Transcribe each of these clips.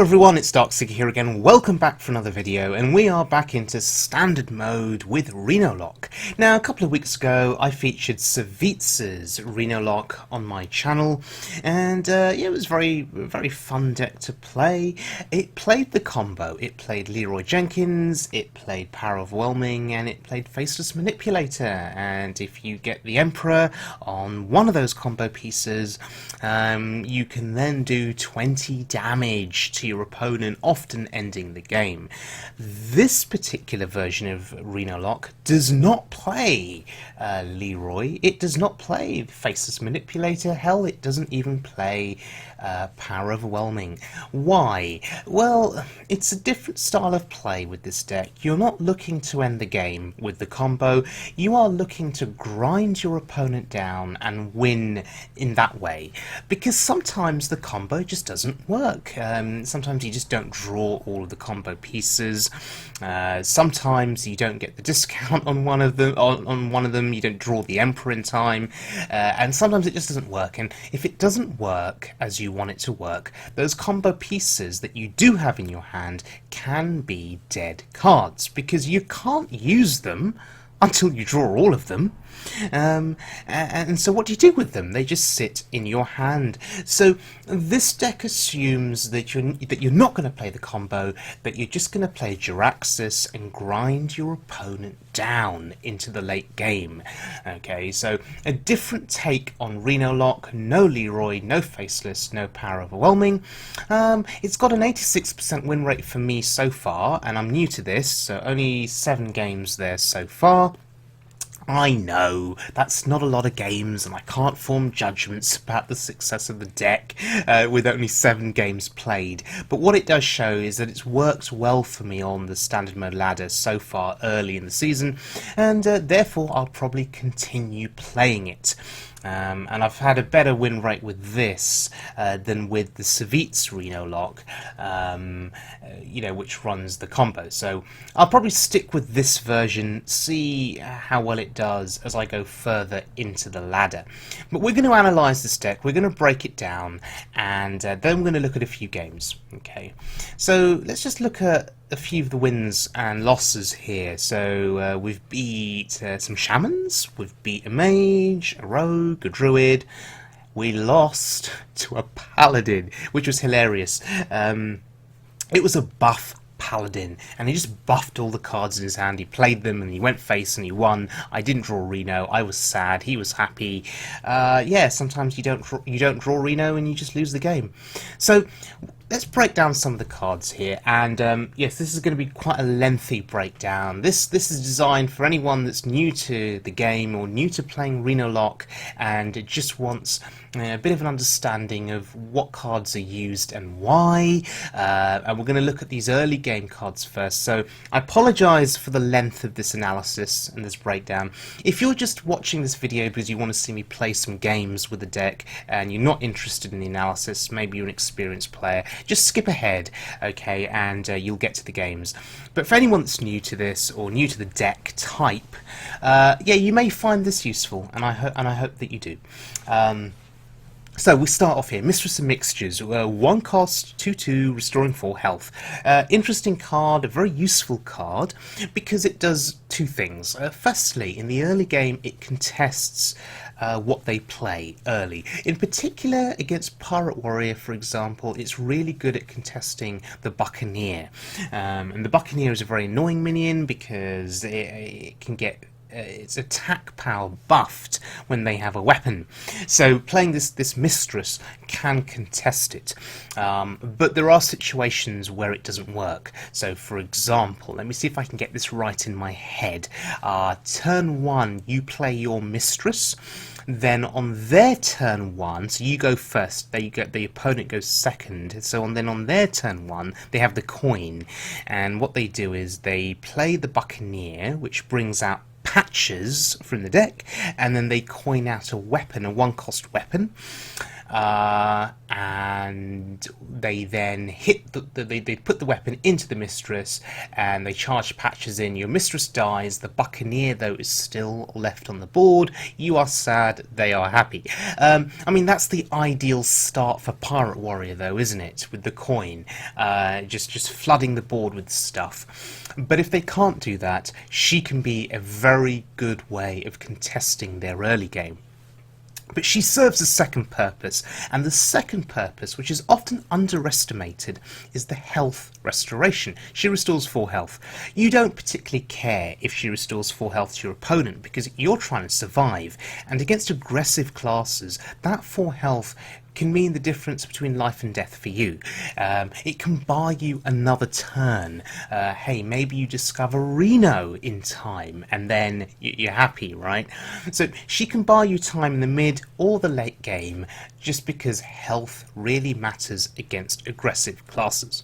everyone, it's Darkseeker here again. Welcome back for another video, and we are back into standard mode with Renolock. Now, a couple of weeks ago, I featured Concedes Renolock on my channel, and yeah, it was very fun deck to play. It played the combo. It played Leeroy Jenkins, it played Power Overwhelming, and it played Faceless Manipulator. And if you get the Emperor on one of those combo pieces, you can then do 20 damage to your opponent, often ending the game. This particular version of Renolock does not play Leeroy. It does not play Faceless Manipulator. Hell, it doesn't even play Power Overwhelming. Why? Well, it's a different style of play with this deck. You're not looking to end the game with the combo. You are looking to grind your opponent down and win in that way. Because sometimes the combo just doesn't work. Sometimes you just don't draw all of the combo pieces. Sometimes you don't get the discount on one of them. You don't draw the Emperor in time, and sometimes it just doesn't work. And if it doesn't work as you want it to work, those combo pieces that you do have in your hand can be dead cards because you can't use them until you draw all of them. And so what do you do with them? They just sit in your hand. So this deck assumes that you're not going to play the combo, but you're just going to play Jiraxxus and grind your opponent down into the late game. Okay, so a different take on Renolock. No Leeroy, no Faceless, no Power Overwhelming. It's got an 86% win rate for me so far, and I'm new to this, so only 7 games there so far. I know, that's not a lot of games, and I can't form judgments about the success of the deck with only 7 games played. But what it does show is that it's worked well for me on the standard mode ladder so far early in the season, and therefore I'll probably continue playing it. And I've had a better win rate with this than with the Concedes Renolock, which runs the combo. So I'll probably stick with this version, see how well it does as I go further into the ladder. But we're going to analyse this deck, we're going to break it down, and then we're going to look at a few games. Okay, so let's just look at a few of the wins and losses here. So we've beat some shamans, we've beat a mage, a rogue, a druid. We lost to a paladin, which was hilarious. It was a buff paladin, and he just buffed all the cards in his hand. He played them and he went face and he won. I didn't draw Reno. I was sad. He was happy. Yeah, sometimes you don't draw Reno and you just lose the game. So let's break down some of the cards here, and yes, this is going to be quite a lengthy breakdown. This is designed for anyone that's new to the game or new to playing Renolock and just wants a bit of an understanding of what cards are used and why. And we're going to look at these early game cards first. So I apologise for the length of this analysis and this breakdown. If you're just watching this video because you want to see me play some games with the deck and you're not interested in the analysis, maybe you're an experienced player, just skip ahead, okay, and you'll get to the games. But for anyone that's new to this or new to the deck type, yeah, you may find this useful, and I hope that you do. So we start off here, Mistress of Mixtures, 1 cost, 2/2, restoring 4 health. Interesting card, a very useful card, because it does 2 things. Firstly, in the early game, it contests what they play early. In particular, against Pirate Warrior, for example, it's really good at contesting the Buccaneer. And the Buccaneer is a very annoying minion because it can get its attack power buffed when they have a weapon. So playing this Mistress can contest it. But there are situations where it doesn't work. So for example, let me see if I can get this right in my head. Turn 1, you play your Mistress. Then on their turn 1, so you go first, the opponent goes second, so then on their turn 1, they have the coin, and what they do is they play the Buccaneer, which brings out patches from the deck, and then they coin out a weapon, a 1-cost weapon. and they then hit they put the weapon into the mistress, and they charge patches in. Your mistress dies. The buccaneer, though, is still left on the board. You are sad. They are happy. I mean, that's the ideal start for Pirate Warrior, though, isn't it? With the coin, just flooding the board with stuff. But if they can't do that, she can be a very good way of contesting their early game. But she serves a second purpose, and the second purpose, which is often underestimated, is the health restoration. She restores 4 health. You don't particularly care if she restores 4 health to your opponent, because you're trying to survive, and against aggressive classes, that 4 health can mean the difference between life and death for you. It can buy you another turn. Hey, maybe you discover Reno in time, and then you're happy, right? So she can buy you time in the mid or the late game, just because health really matters against aggressive classes.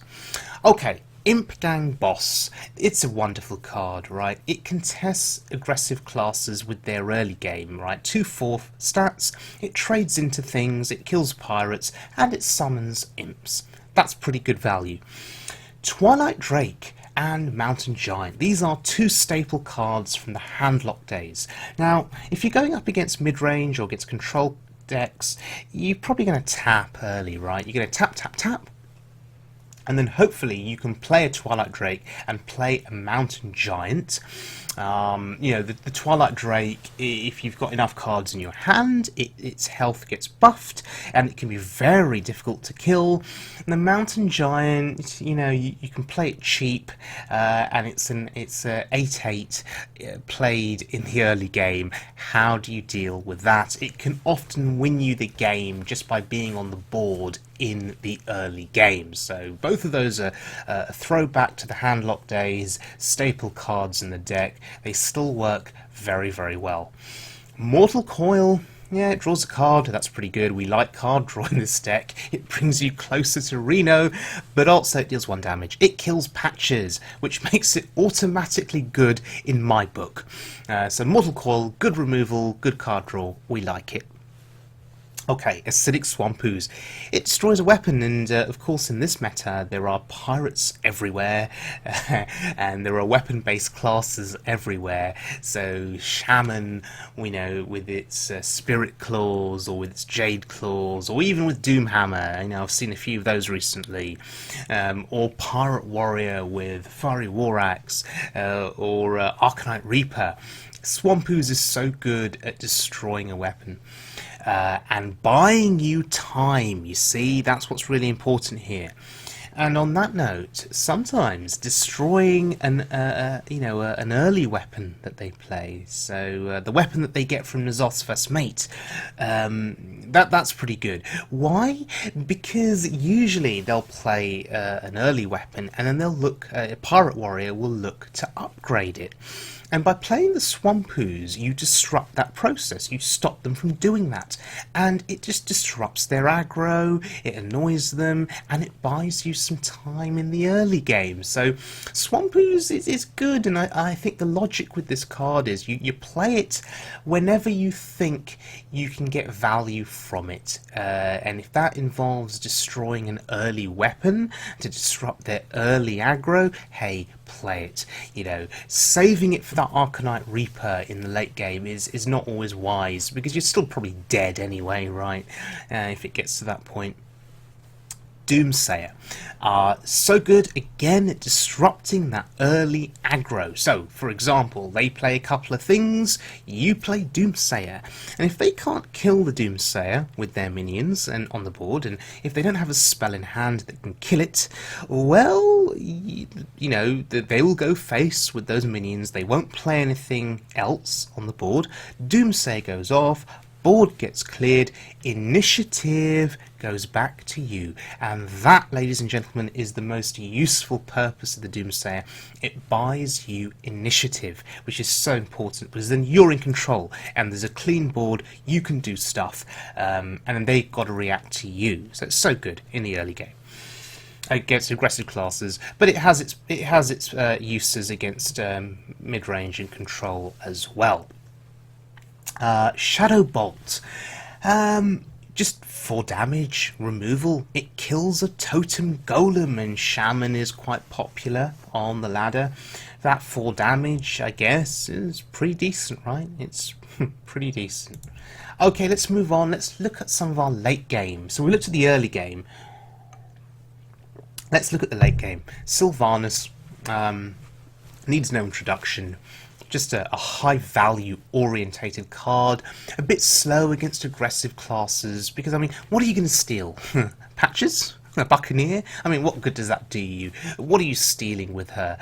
Okay, Imp Gang Boss. It's a wonderful card, right? It contests aggressive classes with their early game, right? 2/4 stats, it trades into things, it kills pirates, and it summons imps. That's pretty good value. Twilight Drake and Mountain Giant. These are 2 staple cards from the Handlock days. Now, if you're going up against mid-range or against control decks, you're probably going to tap early, right? You're going to tap, tap, tap, and then hopefully you can play a Twilight Drake and play a Mountain Giant. You know, the Twilight Drake, if you've got enough cards in your hand, its health gets buffed, and it can be very difficult to kill. And the Mountain Giant, you know, you can play it cheap, and it's a 8/8 played in the early game. How do you deal with that? It can often win you the game just by being on the board in the early game. So both of those are a throwback to the Handlock days, staple cards in the deck. They still work very, very well. Mortal Coil, yeah, it draws a card. That's pretty good. We like card draw in this deck. It brings you closer to Reno, but also it deals 1 damage. It kills patches, which makes it automatically good in my book. So Mortal Coil, good removal, good card draw. We like it. Okay, Acidic Swamp Ooze. It destroys a weapon, and of course in this meta there are pirates everywhere, and there are weapon-based classes everywhere. So Shaman, we know, with its Spirit Claws, or with its Jade Claws, or even with Doomhammer. You know, I've seen a few of those recently. Or Pirate Warrior with Fiery War Axe, or Arcanite Reaper. Swamp Ooze is so good at destroying a weapon. And buying you time, you see, that's what's really important here. And on that note, sometimes destroying an early weapon that they play, so the weapon that they get from N'Zoth's first mate, that's pretty good. Why? Because usually they'll play an early weapon, and then they'll look. A Pirate Warrior will look to upgrade it. And by playing the Swamp Ooze, you disrupt that process. You stop them from doing that. And it just disrupts their aggro, it annoys them, and it buys you some time in the early game. So Swamp Ooze is good, and I think the logic with this card is you play it whenever you think you can get value from it. And if that involves destroying an early weapon to disrupt their early aggro, hey, play it. You know, saving it for that Arcanite Reaper in the late game is not always wise, because you're still probably dead anyway, right? If it gets to that point. Doomsayer. So good, again, at disrupting that early aggro. So, for example, they play a couple of things, you play Doomsayer. And if they can't kill the Doomsayer with their minions and on the board, and if they don't have a spell in hand that can kill it, well, you know, they will go face with those minions. They won't play anything else on the board. Doomsayer goes off, board gets cleared, initiative goes back to you, and that, ladies and gentlemen, is the most useful purpose of the Doomsayer. It buys you initiative, which is so important, because then you're in control and there's a clean board, you can do stuff, and then they've got to react to you. So it's so good in the early game against aggressive classes, but it has its uses against mid-range and control as well. Shadow Bolt. just 4 damage removal. It kills a totem golem, and shaman is quite popular on the ladder. That 4 damage, I guess, is pretty decent, right? It's pretty decent. Okay, let's move on. Let's look at some of our late game. So we looked at the early game. Let's look at the late game. Sylvanas needs no introduction. Just a high value orientated card. A bit slow against aggressive classes, because I mean, what are you going to steal? Patches? A Buccaneer? I mean, what good does that do you? What are you stealing with her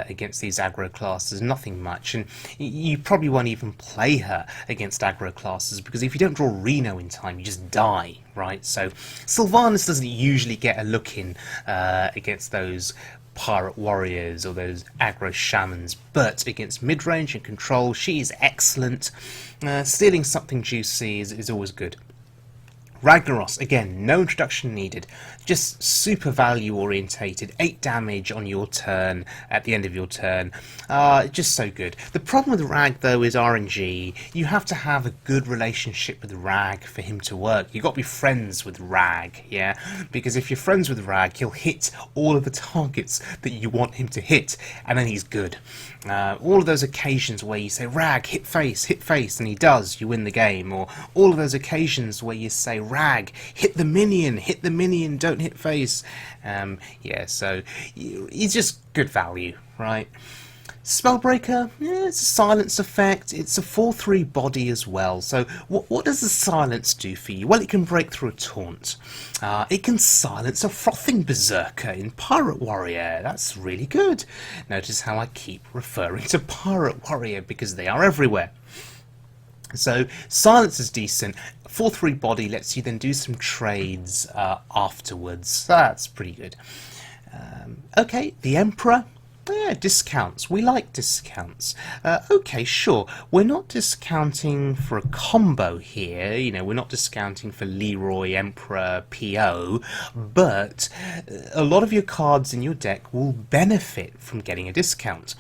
against these aggro classes? Nothing much, and you probably won't even play her against aggro classes, because if you don't draw Reno in time, you just die, right? So Sylvanas doesn't usually get a look in against those pirate warriors or those aggro shamans, but against mid-range and control, she is excellent. Stealing something juicy is always good. Ragnaros, again, no introduction needed, just super value orientated, 8 damage on your turn, at the end of your turn, just so good. The problem with Rag though is RNG. You have to have a good relationship with Rag for him to work. You've got to be friends with Rag, yeah, because if you're friends with Rag, he'll hit all of the targets that you want him to hit, and then he's good. All of those occasions where you say, Rag, hit face, and he does, you win the game. Or all of those occasions where you say, Rag, hit the minion, don't hit face. Yeah, so he's just good value, right? Spellbreaker, yeah, it's a silence effect. It's a 4/3 body as well. So what does the silence do for you? Well, it can break through a taunt. It can silence a frothing berserker in Pirate Warrior. That's really good. Notice how I keep referring to Pirate Warrior, because they are everywhere. So silence is decent. 4/3 body lets you then do some trades afterwards. That's pretty good. Okay, the Emperor. Yeah, discounts. We like discounts. Okay, sure. We're not discounting for a combo here. You know, we're not discounting for Leeroy, Emperor, PO, but a lot of your cards in your deck will benefit from getting a discount.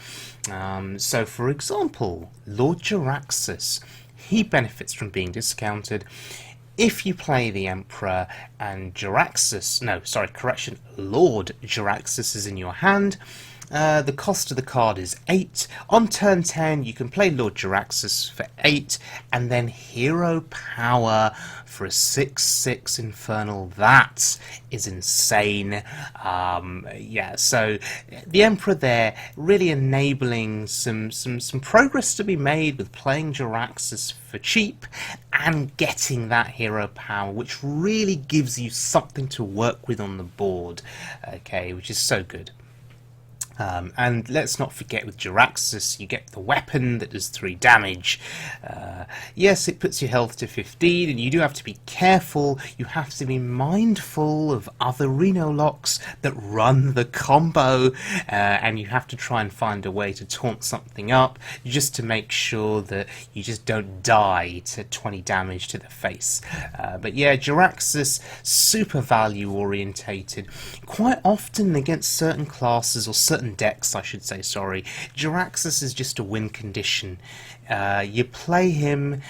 So, for example, Lord Jaraxxus, he benefits from being discounted. If you play the Emperor and Jaraxxus, no, sorry, correction, Lord Jaraxxus is in your hand, the cost of the card is 8. On turn 10, you can play Lord Jaraxxus for 8, and then Hero Power for a 6/6 Infernal. That is insane. Yeah, so the Emperor there really enabling some progress to be made with playing Jaraxxus for cheap and getting that Hero Power, which really gives you something to work with on the board, okay, which is so good. And let's not forget, with Jaraxxus you get the weapon that does 3 damage. Yes, it puts your health to 15, and you do have to be careful. You have to be mindful of other Renolocks that run the combo, and you have to try and find a way to taunt something up just to make sure that you just don't die to 20 damage to the face. But yeah, Jaraxxus, super value orientated. Quite often against certain classes, or certain decks I should say, sorry, Jaraxxus is just a win condition. You play him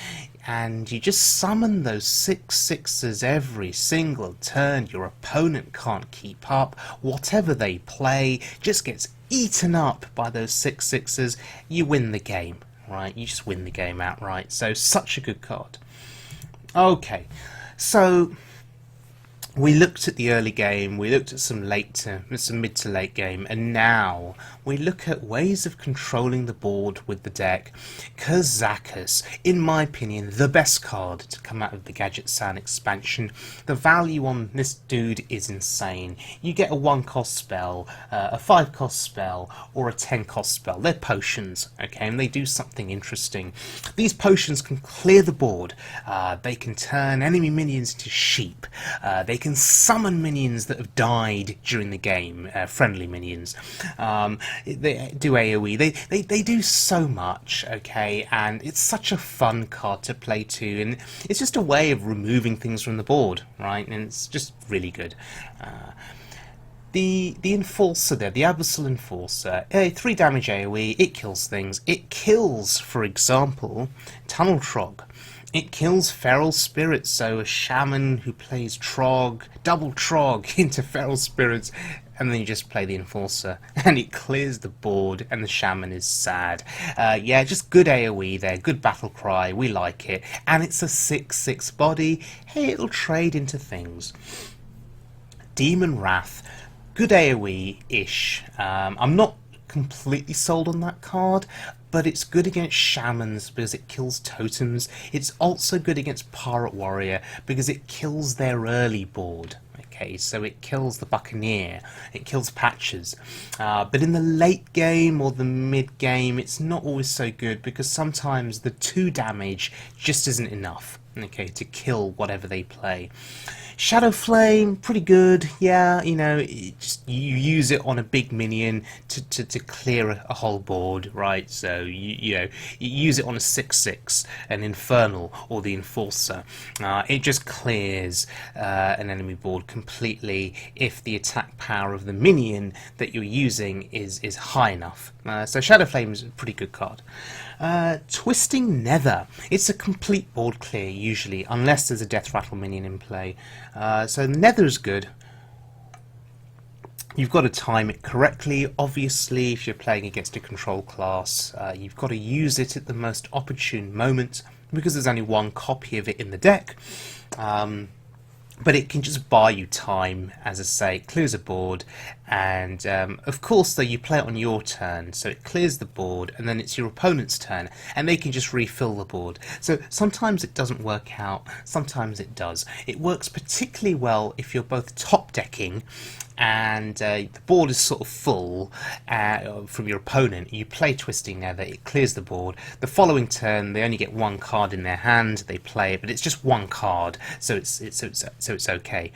and you just summon those 6/6s every single turn. Your opponent can't keep up. Whatever they play just gets eaten up by those 6/6s. You win the game, right? You just win the game outright. So such a good card. Okay, so we looked at the early game, we looked at some mid to late game, and now we look at ways of controlling the board with the deck. Kazakus, in my opinion, the best card to come out of the Gadget Sound expansion. The value on this dude is insane. You get a 1-cost spell, a 5-cost spell, or a 10-cost spell. They're potions, okay, and they do something interesting. These potions can clear the board. They can turn enemy minions into sheep. They can summon minions that have died during the game, friendly minions. They do AoE. They do so much, okay, and it's such a fun card to play too, and it's just a way of removing things from the board, right? And it's just really good. The Enforcer there, the Abyssal Enforcer, 3 damage AoE, it kills things. It kills, for example, Tunnel Trog. It kills feral spirits, so a shaman who plays Trog, double Trog into feral spirits, and then you just play the Enforcer, and it clears the board, and the shaman is sad. Yeah, just good AoE there, good battle cry, we like it, and it's a 6/6 body. Hey, it'll trade into things. Demon Wrath, good AoE-ish. I'm not completely sold on that card, but it's good against shamans because it kills totems. It's also good against Pirate Warrior because it kills their early board. Okay, so it kills the Buccaneer, it kills Patches, but in the late game or the mid game it's not always so good because sometimes the 2 damage just isn't enough, okay, to kill whatever they play. Shadow Flame, pretty good, yeah, you know, you use it on a big minion to clear a whole board, right? So, you use it on a 6/6, an Infernal, or the Enforcer. It just clears an enemy board completely if the attack power of the minion that you're using is high enough. So Shadow Flame is a pretty good card. Twisting Nether. It's a complete board clear usually, unless there's a Death Rattle minion in play. So Nether is good. You've got to time it correctly. Obviously, if you're playing against a control class, you've got to use it at the most opportune moment because there's only one copy of it in the deck. But it can just buy you time, as I say, it clears a board, and of course though you play it on your turn, so it clears the board, and then it's your opponent's turn, and they can just refill the board. So sometimes it doesn't work out, sometimes it does. It works particularly well if you're both top decking, and the board is sort of full from your opponent. You play Twisting Nether, it clears the board. The following turn they only get 1 card in their hand, they play it, but it's just 1 card, so it's okay.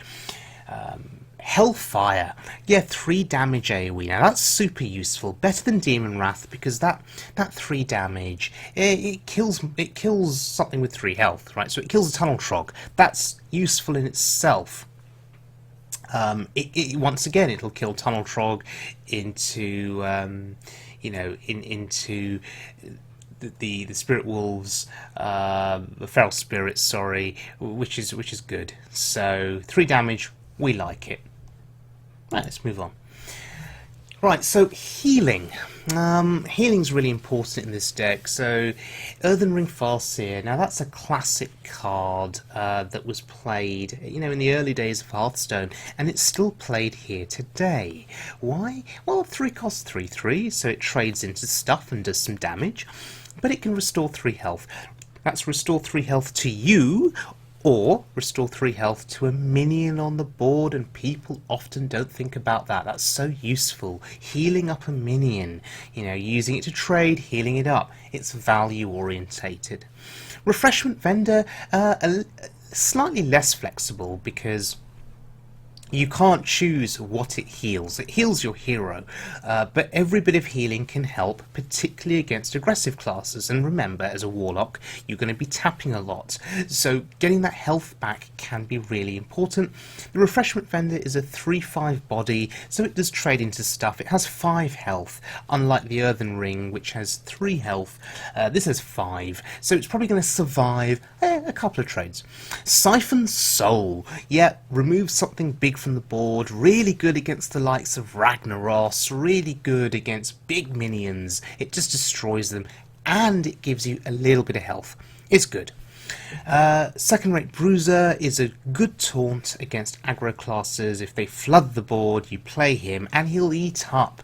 Hellfire, yeah, 3 damage AoE. Now that's super useful, better than Demon Wrath because that 3 damage it kills something with 3 health, right? So it kills a Tunnel Trog. That's useful in itself. Once again, it'll kill Tunnel Trog into into the Spirit Wolves, the Feral Spirits, sorry, which is good. So 3 damage, we like it. Right, let's move on. Right, so healing. Healing's really important in this deck. So, Earthen Ring Farseer. Now that's a classic card that was played, in the early days of Hearthstone, and it's still played here today. Why? Well, 3 costs 3/3, so it trades into stuff and does some damage, but it can restore 3 health. That's restore 3 health to you, or restore 3 health to a minion on the board, and people often don't think about that. That's so useful. Healing up a minion, using it to trade, healing it up. It's value orientated. Refreshment Vendor, slightly less flexible because you can't choose what it heals. It heals your hero, but every bit of healing can help, particularly against aggressive classes. And remember, as a warlock, you're going to be tapping a lot, so getting that health back can be really important. The Refreshment Vendor is a 3/5 body, so it does trade into stuff. It has 5 health, unlike the Earthen Ring, which has 3 health. This has 5, so it's probably going to survive a couple of trades. Siphon Soul, yeah, remove something big from the board, really good against the likes of Ragnaros, really good against big minions. It just destroys them, and it gives you a little bit of health. It's good. Second Rate Bruiser is a good taunt against aggro classes. If they flood the board, you play him, and he'll eat up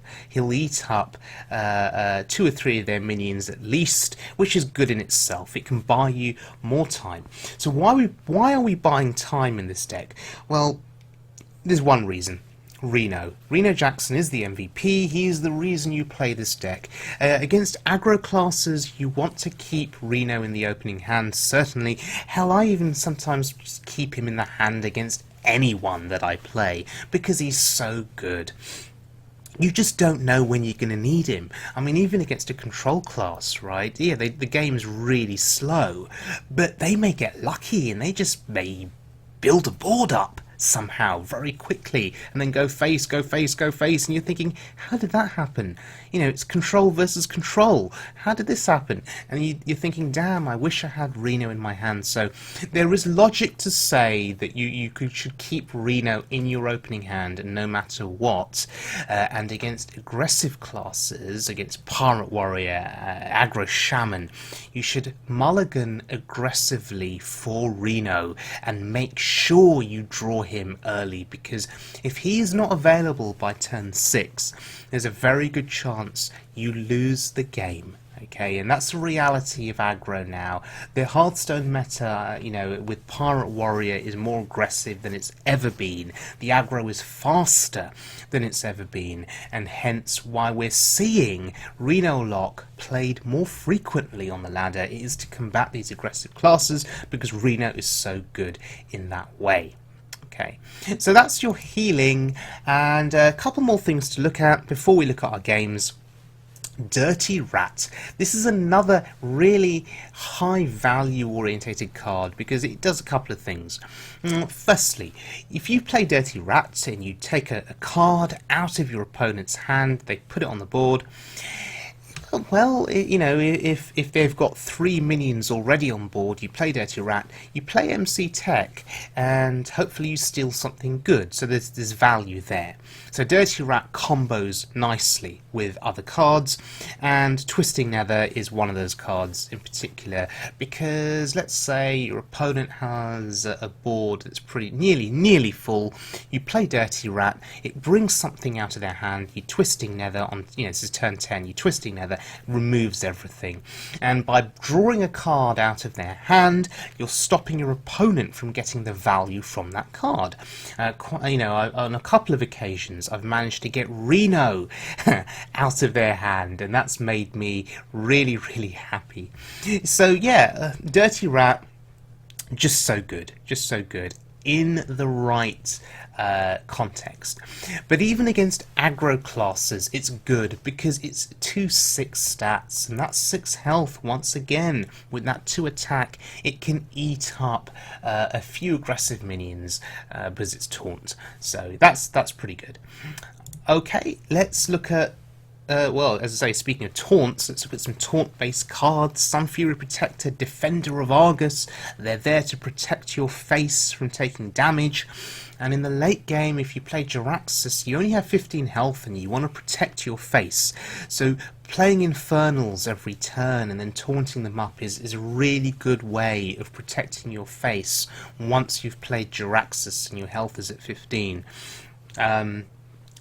2 or 3 of their minions at least, which is good in itself. It can buy you more time. So why are we buying time in this deck? Well, there's one reason. Reno Jackson is the MVP. He's the reason you play this deck. Against aggro classes, you want to keep Reno in the opening hand, certainly. Hell, I even sometimes just keep him in the hand against anyone that I play, because he's so good. You just don't know when you're going to need him. I mean, even against a control class, right? Yeah, the game's really slow, but they may get lucky and they just may build a board up. somehow very quickly, and then go face, go face, go face, and you're thinking, how did that happen? You know, it's control versus control. How did this happen? And you're thinking, damn, I wish I had Reno in my hand. So there is logic to say that should keep Reno in your opening hand, and no matter what. And against aggressive classes, against Pirate Warrior, Aggro Shaman, you should mulligan aggressively for Reno and make sure you draw him early, because if he is not available by turn 6, there's a very good chance you lose the game. Okay, and that's the reality of aggro now. The Hearthstone meta, you know, with Pirate Warrior is more aggressive than it's ever been. The aggro is faster than it's ever been, and hence why we're seeing Renolock played more frequently on the ladder. It is to combat these aggressive classes because Reno is so good in that way. Okay, so that's your healing, and a couple more things to look at before we look at our games. Dirty Rat. This is another really high value orientated card because it does a couple of things. Firstly, if you play Dirty Rat and you take a card out of your opponent's hand, they put it on the board, well, you know, if they've got 3 minions already on board, you play Dirty Rat, you play MC Tech, and hopefully you steal something good, so there's value there. So Dirty Rat combos nicely with other cards, and Twisting Nether is one of those cards in particular, because let's say your opponent has a board that's pretty nearly full, you play Dirty Rat, it brings something out of their hand, you Twisting Nether on, you know, this is turn 10, you Twisting Nether, removes everything, and by drawing a card out of their hand, you're stopping your opponent from getting the value from that card. You know, on a couple of occasions I've managed to get Reno out of their hand, and that's made me really happy. So yeah, Dirty Rat, just so good in the right context. But even against aggro classes, it's good because it's 2/6 stats, and that's 6 health. Once again, with that 2 attack, it can eat up a few aggressive minions because it's taunt. So that's pretty good. Okay, let's look at well, as I say, speaking of taunts, let's look at some taunt-based cards. Sun Fury Protector, Defender of Argus. They're there to protect your face from taking damage. And in the late game, if you play Jaraxxus, you only have 15 health and you want to protect your face. So playing Infernals every turn and then taunting them up is a really good way of protecting your face once you've played Jaraxxus and your health is at 15.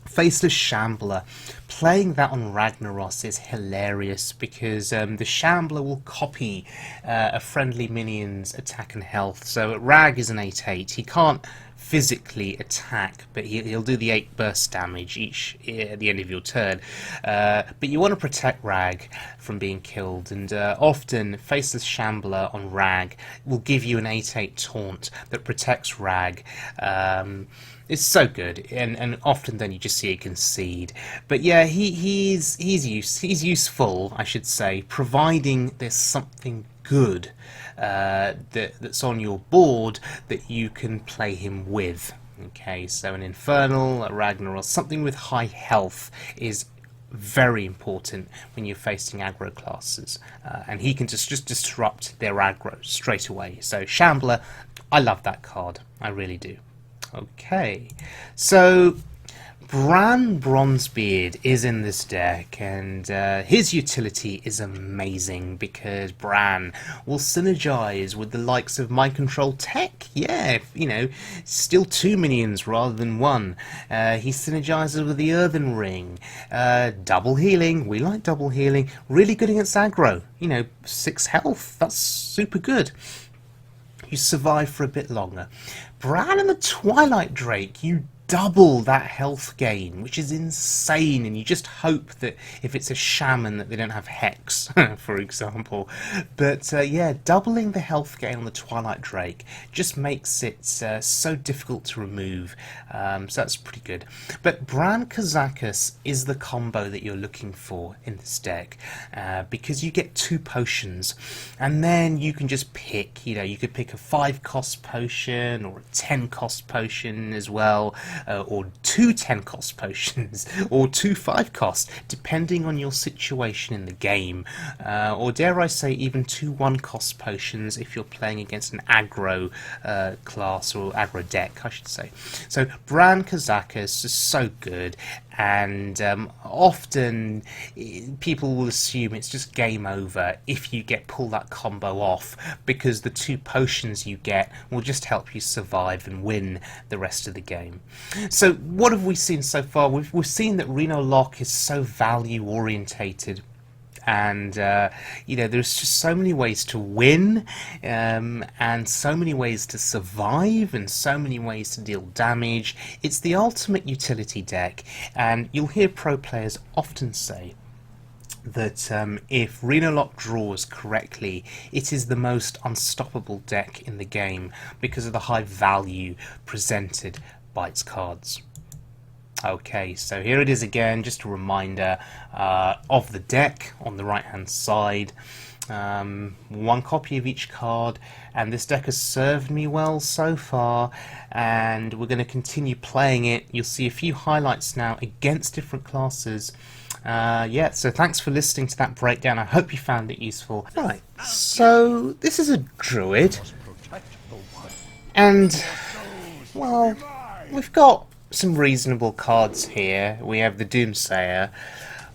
Faceless Shambler. Playing that on Ragnaros is hilarious because the Shambler will copy a friendly minion's attack and health. So Rag is an 8/8. He can't physically attack, but he'll do the 8 burst damage each at the end of your turn. But you want to protect Rag from being killed, and often Faceless Shambler on Rag will give you an 8/8 taunt that protects Rag. It's so good, and often then you just see it concede. But yeah, he's useful, I should say, providing there's something good that's on your board that you can play him with. Okay, so an Infernal, a Ragnaros, something with high health is very important when you're facing aggro classes, and he can just disrupt their aggro straight away. So Shambler, I love that card, I really do. Okay, so Bran Bronzebeard is in this deck, and his utility is amazing because Bran will synergize with the likes of Mind Control Tech. Yeah, you know, still 2 minions rather than 1. He synergizes with the Earthen Ring. Double healing, we like double healing. Really good against aggro. You know, 6 health, that's super good. You survive for a bit longer. Bran and the Twilight Drake, you double that health gain, which is insane, and you just hope that if it's a shaman that they don't have hex, for example. But yeah, doubling the health gain on the Twilight Drake just makes it so difficult to remove, so that's pretty good. But Bran Kazakis is the combo that you're looking for in this deck, because you get 2 potions, and then you can just pick, you could pick a 5-cost potion or a 10-cost potion as well, or 2 10-cost potions, or 2 5-cost, depending on your situation in the game, or dare I say even 2 1-cost potions if you're playing against an aggro class, or aggro deck I should say. So Bran Kazakis is so good, and often people will assume it's just game over if you pull that combo off, because the 2 potions you get will just help you survive and win the rest of the game. So what have we seen so far? We've seen that Renolock is so value orientated, and there's just so many ways to win, and so many ways to survive, and so many ways to deal damage. It's the ultimate utility deck, and you'll hear pro players often say that if Renolock draws correctly, it is the most unstoppable deck in the game because of the high value presented by its cards. Okay, so here it is again, just a reminder of the deck on the right hand side. 1 copy of each card, and this deck has served me well so far, and we're going to continue playing it. You'll see a few highlights now against different classes. Yeah, so thanks for listening to that breakdown. I hope you found it useful. Right, so this is a druid, and well, we've got some reasonable cards here. We have the Doomsayer,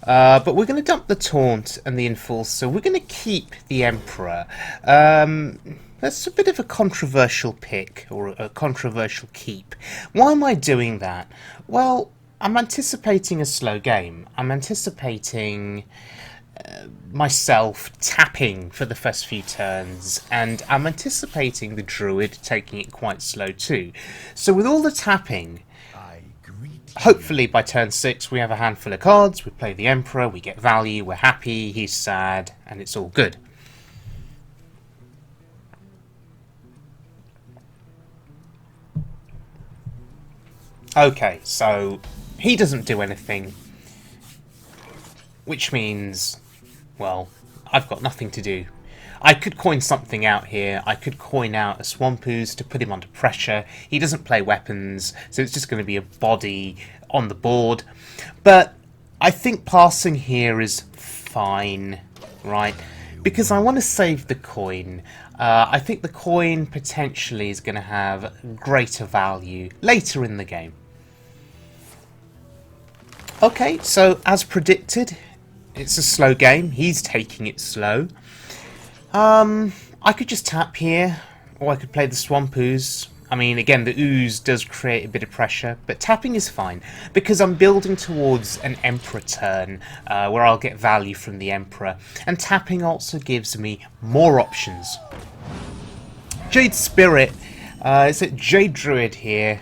but we're going to dump the Taunt and the Enforcer. We're going to keep the Emperor. That's a bit of a controversial pick, or a controversial keep. Why am I doing that? Well, I'm anticipating a slow game. I'm anticipating myself tapping for the first few turns, and I'm anticipating the Druid taking it quite slow too. So with all the tapping, hopefully by turn 6 we have a handful of cards, we play the Emperor, we get value, we're happy, he's sad, and it's all good. Okay, so he doesn't do anything, which means, well, I've got nothing to do. I could coin something out here. I could coin out a Swamp Ooze to put him under pressure. He doesn't play weapons, so it's just going to be a body on the board. But I think passing here is fine, right? Because I want to save the coin. I think the coin potentially is going to have greater value later in the game. Okay, so as predicted, it's a slow game. He's taking it slow. I could just tap here, or I could play the Swamp Ooze. I mean, again, the Ooze does create a bit of pressure, but tapping is fine, because I'm building towards an Emperor turn, where I'll get value from the Emperor, and tapping also gives me more options. Jade Spirit, it's a Jade Druid here,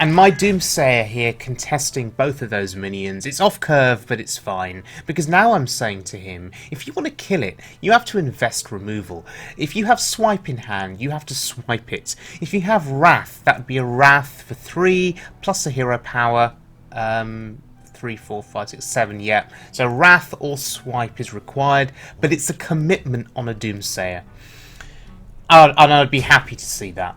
and my Doomsayer here contesting both of those minions. It's off curve, but it's fine, because now I'm saying to him, if you want to kill it, you have to invest removal. If you have Swipe in hand, you have to swipe it. If you have Wrath, that would be a Wrath for 3, plus a hero power, 3, 4, 5, 6, 7, yeah. So Wrath or Swipe is required, but it's a commitment on a Doomsayer. And I'd be happy to see that.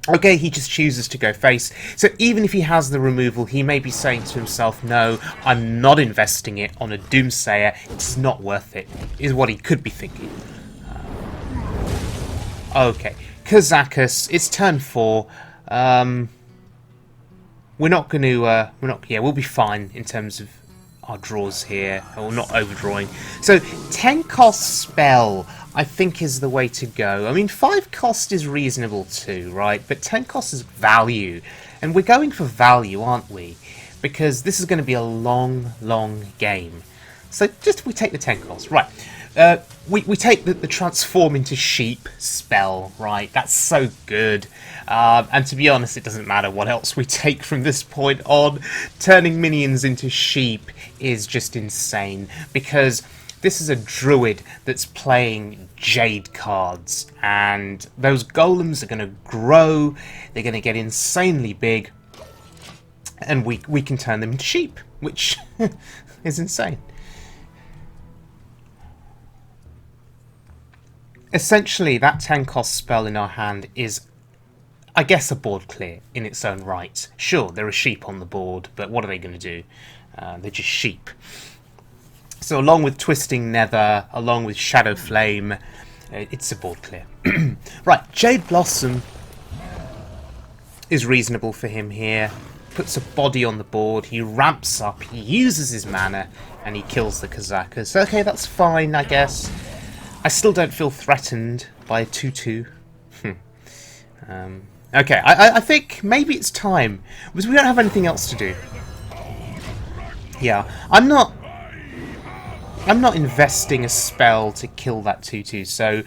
Okay, he just chooses to go face. So even if he has the removal, he may be saying to himself, no, I'm not investing it on a Doomsayer. It's not worth it, is what he could be thinking. Okay, Kazakis, it's turn 4. We're not going to, we'll be fine in terms of our draws here, or not overdrawing. So 10 cost spell, I think, is the way to go. I mean, 5 cost is reasonable too, right? But 10 cost is value, and we're going for value, aren't we? Because this is going to be a long, long game. So just we take the 10 cost, right? We take the transform into sheep spell, right? That's so good. And to be honest, it doesn't matter what else we take from this point on. Turning minions into sheep is just insane, because this is a druid that's playing Jade cards, and those golems are going to grow, they're going to get insanely big, and we can turn them into sheep, which is insane. Essentially, that 10 cost spell in our hand is, I guess, a board clear in its own right. Sure, there are sheep on the board, but what are they going to do? They're just sheep. So along with Twisting Nether, along with Shadow Flame, it's a board clear. Right, Jade Blossom is reasonable for him here. Puts a body on the board, he ramps up, he uses his mana, and he kills the Kazakas. Okay, that's fine, I guess. I still don't feel threatened by a 2-2. Okay, I think maybe it's time, because we don't have anything else to do. Yeah, I'm not investing a spell to kill that 2-2, so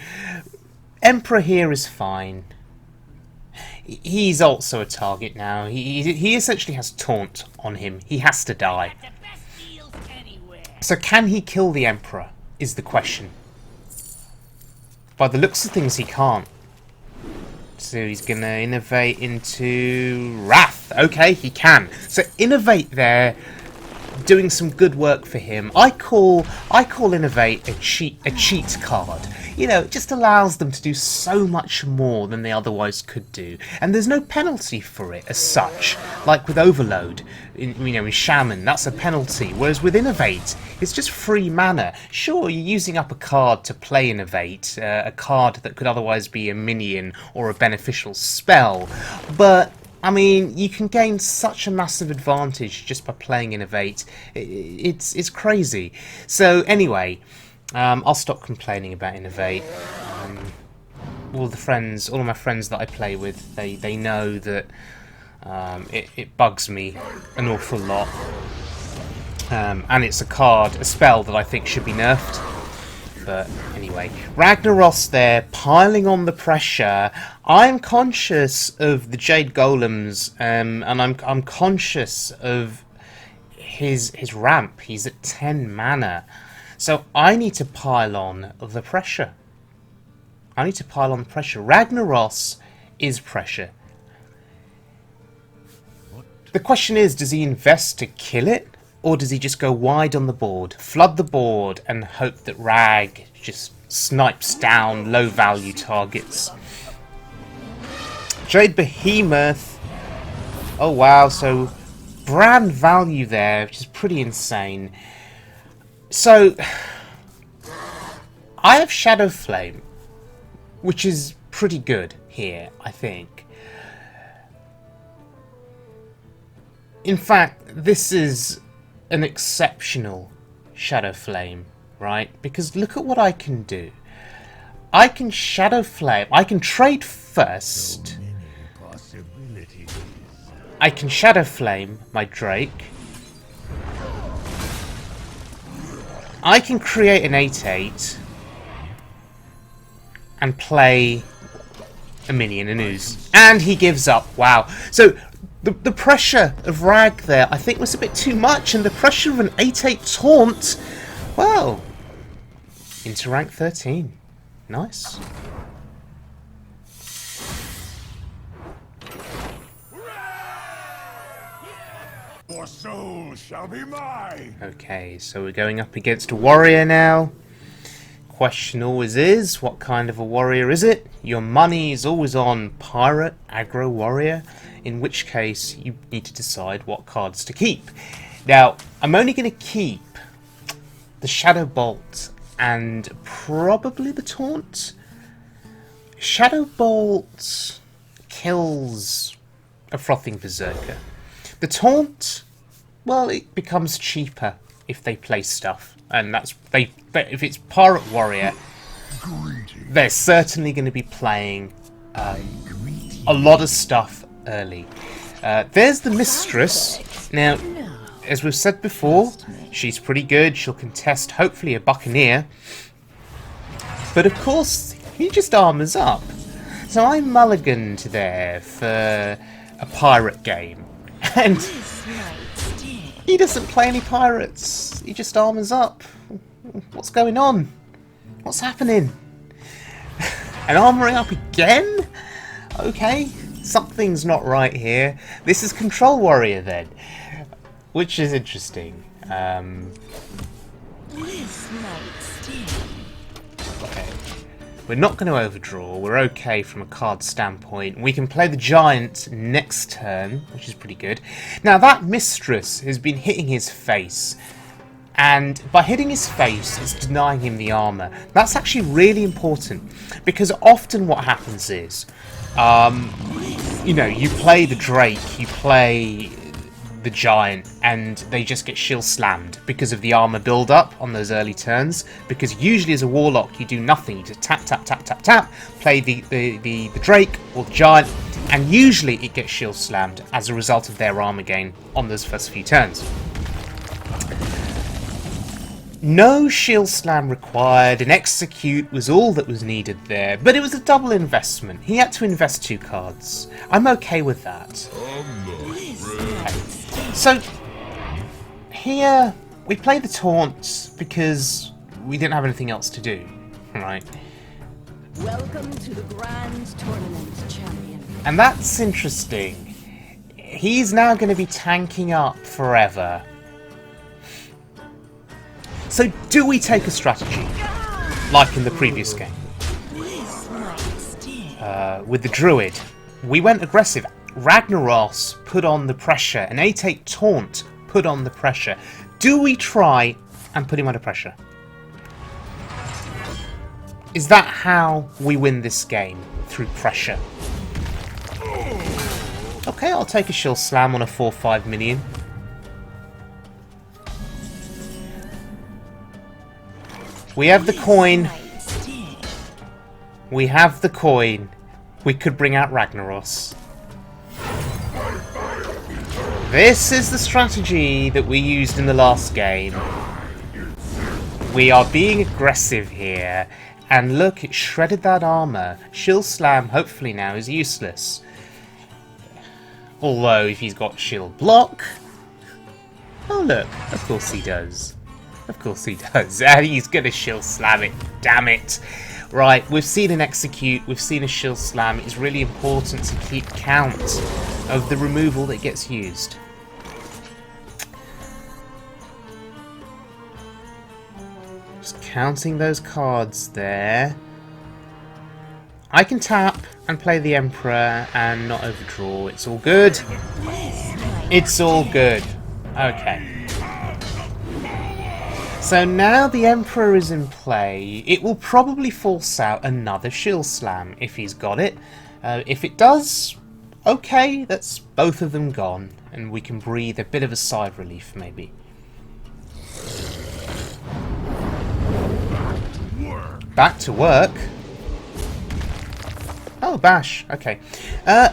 Emperor here is fine. He's also a target now. He essentially has taunt on him. He has to die. So can he kill the Emperor, is the question. By the looks of things, he can't. So he's going to innovate into Wrath. Okay, he can. So innovate there, doing some good work for him. I call innovate a cheat card. You know, it just allows them to do so much more than they otherwise could do, and there's no penalty for it as such. Like with Overload, in Shaman, that's a penalty. Whereas with Innovate, it's just free mana. Sure, you're using up a card to play Innovate, a card that could otherwise be a minion or a beneficial spell, but I mean, you can gain such a massive advantage just by playing Innovate. It's crazy. So anyway, I'll stop complaining about Innovate. All of my friends that I play with, they know that it bugs me an awful lot. And it's a spell that I think should be nerfed. But anyway, Ragnaros there, piling on the pressure. I'm conscious of the Jade Golems, and I'm conscious of his ramp. He's at 10 mana, so I need to pile on the pressure. Ragnaros is pressure. The question is, does he invest to kill it? Or does he just go wide on the board, flood the board, and hope that Rag just snipes down low-value targets? Jade Behemoth. Oh wow, so brand value there, which is pretty insane. So, I have Shadow Flame, which is pretty good here, I think. In fact, this is an exceptional Shadow Flame, right? Because look at what I can do. I can Shadow Flame. I can trade first. I can Shadow Flame my Drake. I can create an 8/8 and play a minion, an ooze. And he gives up. Wow. So the pressure of Rag there, I think, was a bit too much, and the pressure of an 8/8 taunt, well, into rank 13. Nice. Your soul shall be mine. Okay, so we're going up against a warrior now. Question always is, what kind of a warrior is it? Your money is always on pirate, aggro warrior, in which case you need to decide what cards to keep. Now, I'm only going to keep the Shadow Bolt and probably the Taunt. Shadow Bolt kills a Frothing Berserker. The Taunt, well, it becomes cheaper if they play stuff, and if it's pirate warrior, they're certainly going to be playing a lot of stuff early. There's the Mistress. Now, as we've said before, she's pretty good. She'll contest, hopefully, a Buccaneer. But of course, he just armours up. So I mulliganed there for a pirate game. And he doesn't play any pirates. He just armours up. What's going on? What's happening? And armouring up again? Okay, something's not right here. This is Control Warrior then, which is interesting. Okay. We're not going to overdraw. We're okay from a card standpoint. We can play the Giant next turn, which is pretty good. Now that Mistress has been hitting his face. And by hitting his face, it's denying him the armor. That's actually really important. Because often what happens is, you know, you play the Drake, you play the Giant, and they just get shield slammed because of the armor build up on those early turns. Because usually as a Warlock you do nothing, you just tap tap tap tap tap, play the Drake or the Giant, and usually it gets shield slammed as a result of their armor gain on those first few turns. No shield slam required, an execute was all that was needed there, but it was a double investment. He had to invest 2 cards. I'm okay with that. Okay. So, here we play the taunt because we didn't have anything else to do, right? Welcome to the Grand Tournament, champion. And that's interesting. He's now going to be tanking up forever. So do we take a strategy, like in the previous game? With the Druid, we went aggressive. Ragnaros put on the pressure. An 8/8 taunt put on the pressure. Do we try and put him under pressure? Is that how we win this game? Through pressure? Okay, I'll take a shield slam on a 4/5 minion. We have the coin. We have the coin. We could bring out Ragnaros. This is the strategy that we used in the last game. We are being aggressive here. And look, it shredded that armor. Shield slam, hopefully now, is useless. Although, if he's got shield block... Oh look, of course he does. Of course he does. And he's going to shield slam it. Damn it. Right, we've seen an execute. We've seen a shield slam. It's really important to keep count of the removal that gets used. Just counting those cards there. I can tap and play the Emperor and not overdraw. It's all good. It's all good. Okay. So now the Emperor is in play, it will probably force out another shield slam if he's got it. If it does, okay, that's both of them gone, and we can breathe a bit of a sigh of relief maybe. Back to work. Oh, Bash, okay.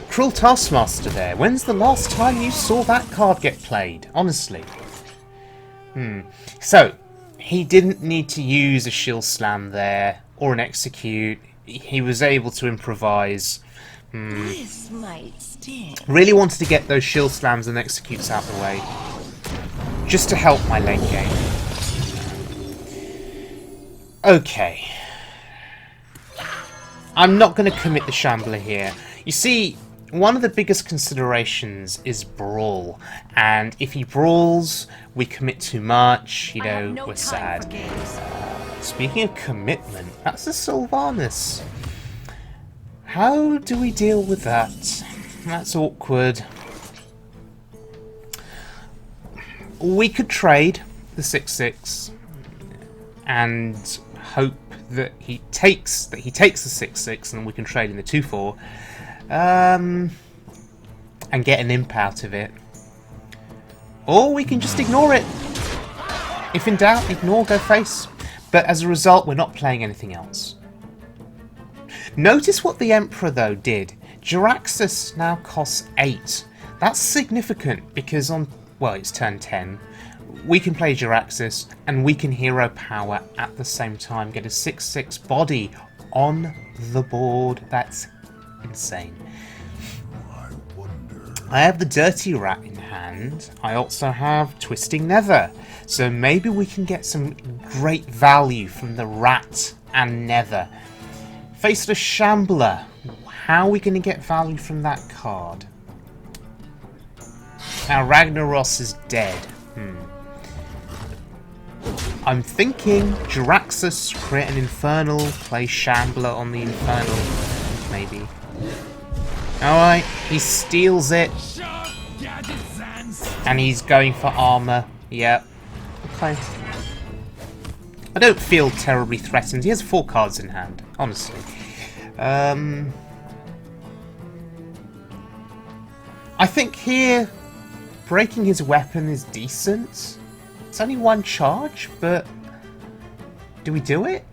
Cruel Taskmaster there. When's the last time you saw that card get played? Honestly. So, he didn't need to use a shield slam there, or an execute. He was able to improvise. Really wanted to get those shield slams and executes out of the way. Just to help my late game. Okay. I'm not going to commit the Shambler here. You see, one of the biggest considerations is Brawl. And if he brawls, we commit too much, you know, we're sad. Speaking of commitment, that's a Sylvanas. How do we deal with that? That's awkward. We could trade the 6/6 and hope that he takes the 6/6 and we can trade in the 2/4 and get an imp out of it. Or we can just ignore it. If in doubt, ignore, go face. But as a result, we're not playing anything else. Notice what the Emperor, though, did. Jaraxxus now costs 8. That's significant because on, well, it's turn 10. we can play Jiraxis and we can hero power at the same time. Get a 6/6 body on the board. That's insane. I have the Dirty Rat in hand. I also have Twisting Nether. So maybe we can get some great value from the Rat and Nether. Faceless Shambler. How are we going to get value from that card? Now Ragnaros is dead. I'm thinking Jiraxis, create an Infernal, play Shambler on the Infernal, maybe. Alright, he steals it. And he's going for armor. Yep. Okay. I don't feel terribly threatened. He has 4 cards in hand, honestly. I think here, breaking his weapon is decent. It's only 1 charge, but do we do it?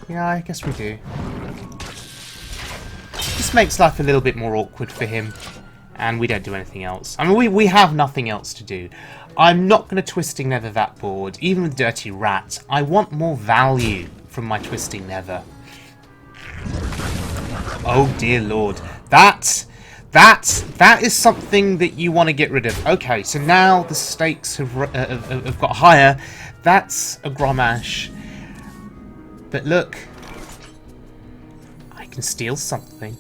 Yeah, I guess we do. This makes life a little bit more awkward for him, and we don't do anything else. I mean, we have nothing else to do. I'm not going to Twisting Nether that board, even with Dirty Rat. I want more value from my Twisting Nether. Oh dear lord. That is something that you want to get rid of. Okay, so now the stakes have got higher. That's a Gromash. But look, I can steal something.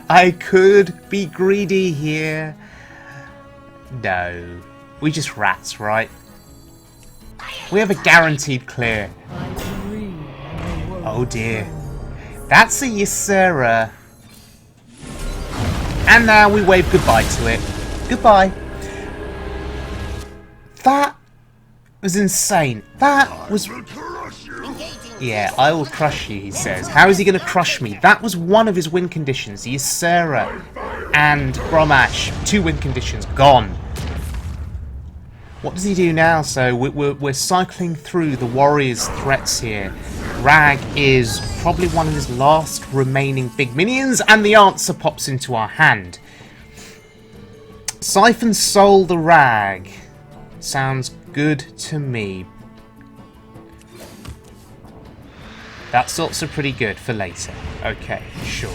I could be greedy here. No, we just rats, right? We have a guaranteed clear. Oh dear. That's a Ysera. And now we wave goodbye to it. Goodbye. That was insane. That was... Yeah, I will crush you, he says. How is he going to crush me? That was one of his win conditions. Ysera and Gromash. 2 win conditions. Gone. What does he do now? So we're cycling through the Warriors' threats here. Rag is probably one of his last remaining big minions, and the answer pops into our hand. Siphon Soul the Rag. Sounds good to me. That's also pretty good for later. Okay, sure.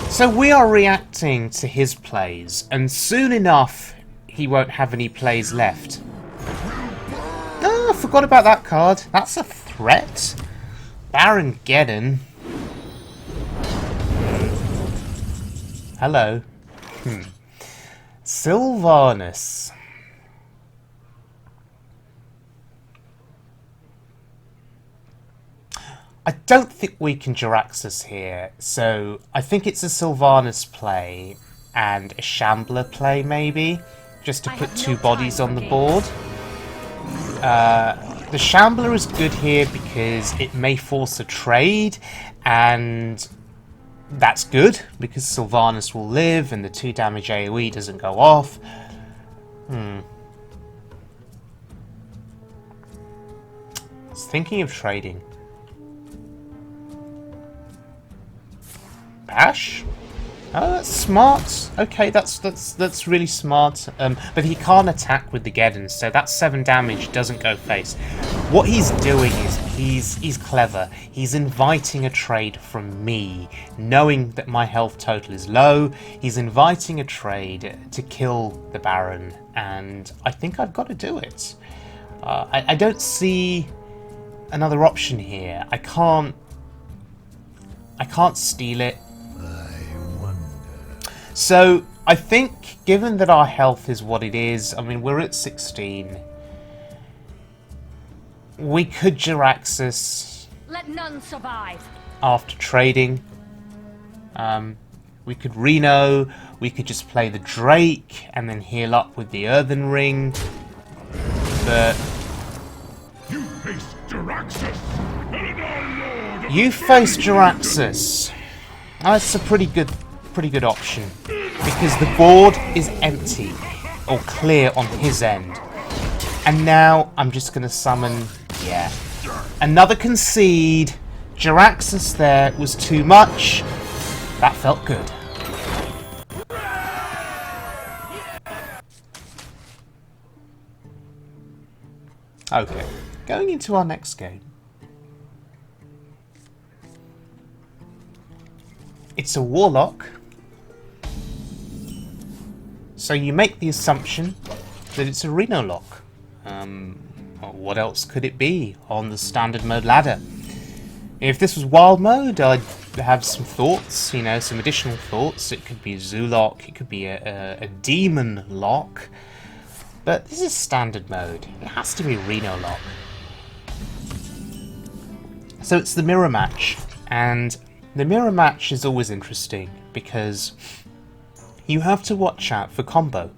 So we are reacting to his plays, and soon enough he won't have any plays left. Oh, I forgot about that card. That's a threat. Baron Geddon. Hello. Sylvanus. I don't think we can Jiraxis here, so I think it's a Sylvanus play and a Shambler play, maybe, just to put 2 bodies on the board. The Shambler is good here because it may force a trade, and that's good because Sylvanus will live and the 2 damage AoE doesn't go off. I was thinking of trading. Bash? Oh, that's smart. Okay, that's really smart. But he can't attack with the Geddon, so that 7 damage doesn't go face. What he's doing is he's clever. He's inviting a trade from me, knowing that my health total is low. He's inviting a trade to kill the Baron, and I think I've got to do it. I don't see another option here. I can't steal it. So, I think, given that our health is what it is, I mean, we're at 16, we could Jiraxis. Let none survive. After trading. We could Reno, we could just play the Drake, and then heal up with the Earthen Ring, but... You face Jiraxis! You face Jiraxis. That's a pretty good option, because the board is empty or clear on his end, and now I'm just gonna summon another Concede. Jiraxis there was too much. That felt good. Okay, going into our next game. It's a Warlock. So you make the assumption that it's a Renolock. What else could it be on the standard mode ladder? If this was wild mode, I'd have some thoughts, you know, some additional thoughts. It could be a Zoolock, it could be a Demon Lock. But this is standard mode. It has to be Renolock. So it's the mirror match. And the mirror match is always interesting because you have to watch out for combo.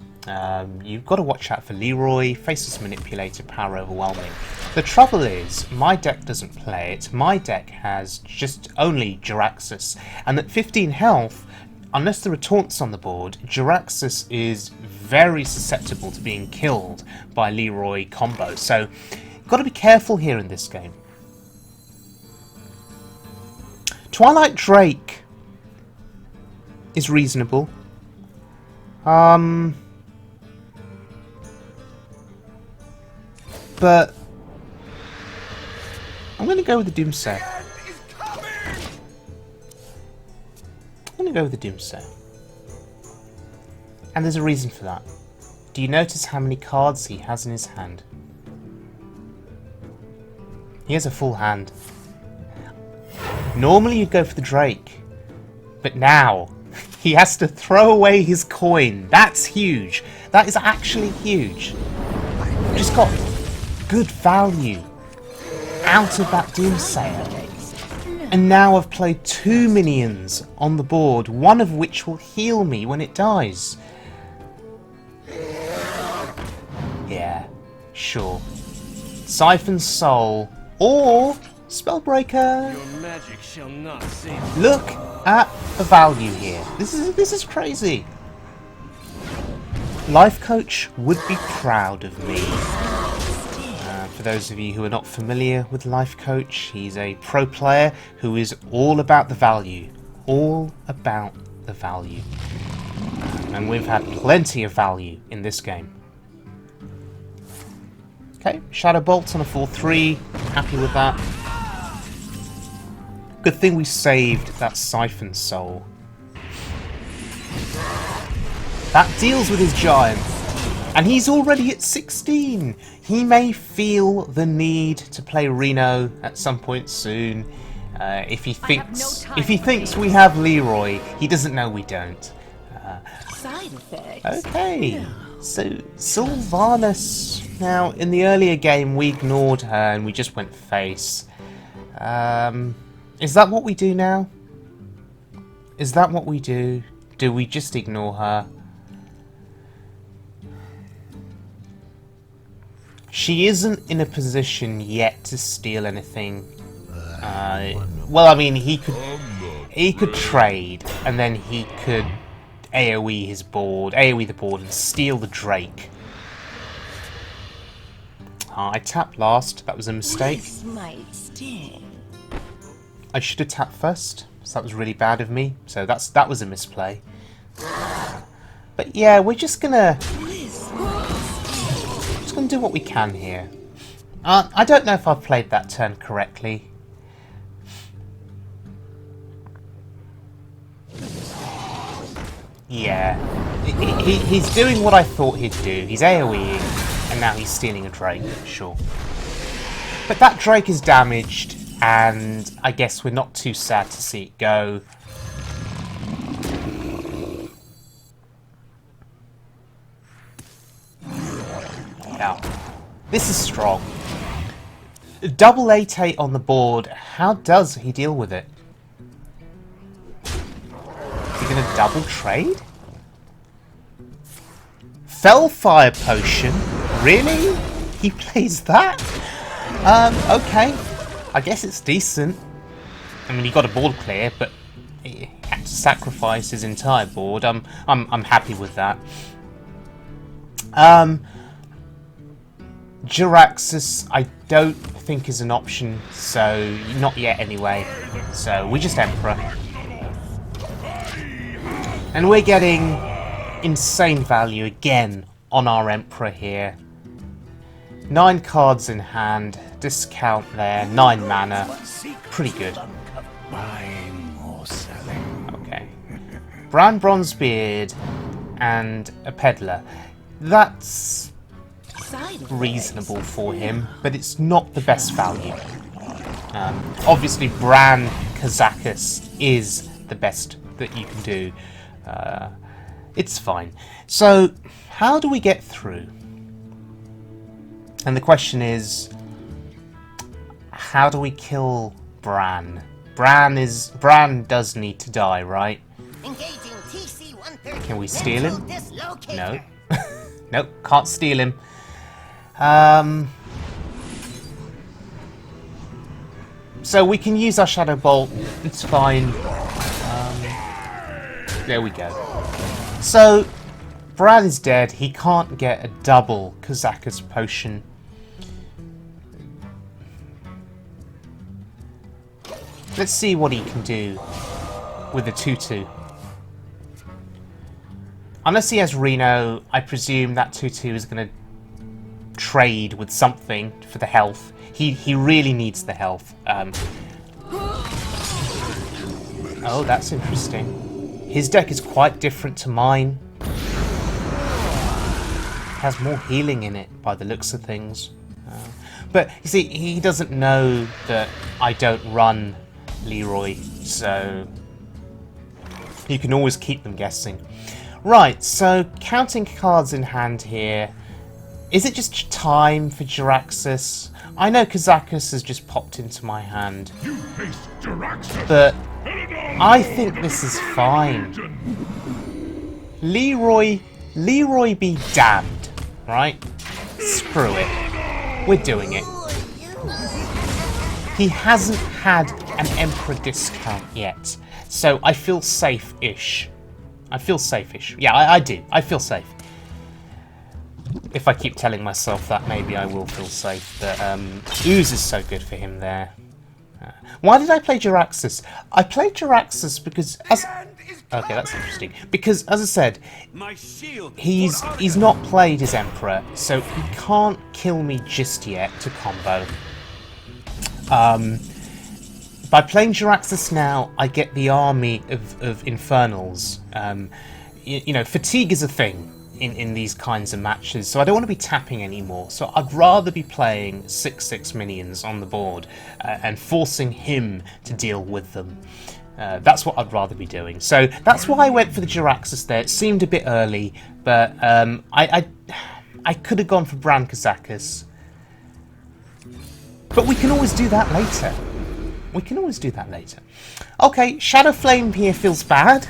You've got to watch out for Leeroy, Faceless Manipulator, Power Overwhelming. The trouble is, my deck doesn't play it. My deck has just only Jiraxxus. And at 15 health, unless there are taunts on the board, Jiraxxus is very susceptible to being killed by Leeroy combo. So, you've got to be careful here in this game. Twilight Drake is reasonable. But I'm going to go with the Doomsayer. I'm going to go with the Doomsayer. And there's a reason for that. Do you notice how many cards he has in his hand? He has a full hand. Normally you'd go for the Drake. But now, he has to throw away his coin. That's huge. That is actually huge. Just got good value out of that Doomsayer. And now I've played 2 minions on the board, one of which will heal me when it dies. Yeah, sure. Siphon Soul or Spellbreaker. Your magic shall not save. Look at the value here. This is crazy. Life Coach would be proud of me. For those of you who are not familiar with Life Coach, he's a pro player who is all about the value. All about the value. And we've had plenty of value in this game. Okay, Shadow Bolt on a 4-3. Happy with that. Good thing we saved that Siphon Soul. That deals with his giant. And he's already at 16. He may feel the need to play Reno at some point soon. If he thinks we have Leeroy, he doesn't know we don't. Side effects. Okay, so Sylvanas. Now, in the earlier game, we ignored her and we just went face. Is that what we do now? Is that what we do? Do we just ignore her? She isn't in a position yet to steal anything. Well, I mean, he could trade, and then he could AoE his board, AoE the board, and steal the Drake. I tapped last. That was a mistake. This might sting. I should have tapped first, so that was really bad of me. So that was a misplay. But yeah, we're just gonna do what we can here. I don't know if I've played that turn correctly. Yeah, he's doing what I thought he'd do. He's AoEing, and now he's stealing a Drake, sure. But that Drake is damaged, and I guess we're not too sad to see it go. Now, this is strong. Double 8-8 on the board. How does he deal with it? Is he going to double trade? Fellfire Potion? Really? He plays that? Okay. I guess it's decent. I mean, he got a board clear, but he had to sacrifice his entire board. I'm happy with that. Jiraxxus, I don't think is an option, so not yet anyway. So we just Emperor. And we're getting insane value again on our Emperor here. 9 cards in hand, discount there, 9 mana. Pretty good. Buying or selling. Okay. Bran Bronzebeard and a Peddler. That's reasonable for him, but it's not the best value. Obviously, Bran Kazakus is the best that you can do. It's fine. So, how do we get through? And the question is, how do we kill Bran? Bran does need to die, right? Can we steal him? No. Nope, can't steal him. So we can use our Shadow Bolt, it's fine. There we go. So, Bran is dead, he can't get a double Kazakus potion. Let's see what he can do with a 2-2. Unless he has Reno, I presume that 2-2 is going to trade with something for the health. He really needs the health. Oh, that's interesting. His deck is quite different to mine. Has more healing in it by the looks of things. But you see, he doesn't know that I don't run Leeroy, so you can always keep them guessing. Right, so counting cards in hand here. Is it just time for Jaraxxus? I know Kazakus has just popped into my hand, but I think this is fine. Leeroy be damned, right? Screw it. We're doing it. He hasn't had an Emperor discount yet, so I feel safe-ish. I feel safe-ish. Yeah, I do. I feel safe. If I keep telling myself that, maybe I will feel safe. But Ooze is so good for him there. Why did I play Jaraxxus? I played Jaraxxus because... Okay, that's interesting. Because, as I said, he's not played his Emperor, so he can't kill me just yet to combo. By playing Jaraxxus now, I get the army of Infernals. You know, fatigue is a thing in these kinds of matches, so I don't want to be tapping anymore. So I'd rather be playing 6/6 minions on the board and forcing him to deal with them. That's what I'd rather be doing. So that's why I went for the Jaraxxus there. It seemed a bit early, but I could have gone for Bran Kazakus. But we can always do that later. We can always do that later. Okay, Shadow Flame here feels bad,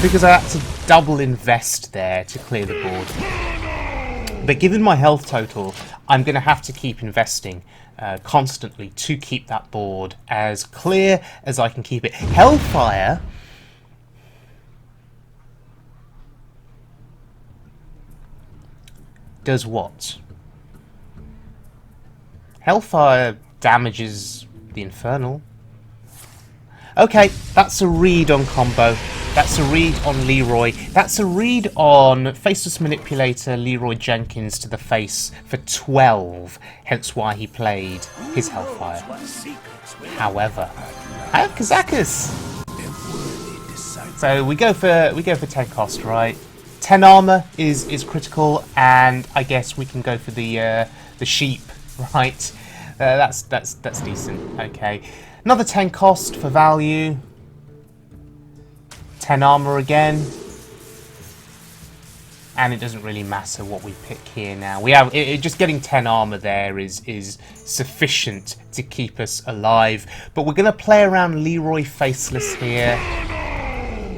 because I had to double invest there to clear the board. But given my health total, I'm going to have to keep investing constantly to keep that board as clear as I can keep it. Hellfire does what? Hellfire damages the Infernal. Okay, that's a read on combo. That's a read on Leeroy. That's a read on Faceless Manipulator Leeroy Jenkins to the face for 12. Hence why he played his Hellfire. However, I have Kazakus. So we go for 10 cost, right? 10 armor is critical, and I guess we can go for the sheep, right? That's decent. Okay. Another 10 cost for value. 10 armor again. And it doesn't really matter what we pick here now. We have just getting 10 armor there is sufficient to keep us alive. But we're going to play around Leeroy Faceless here.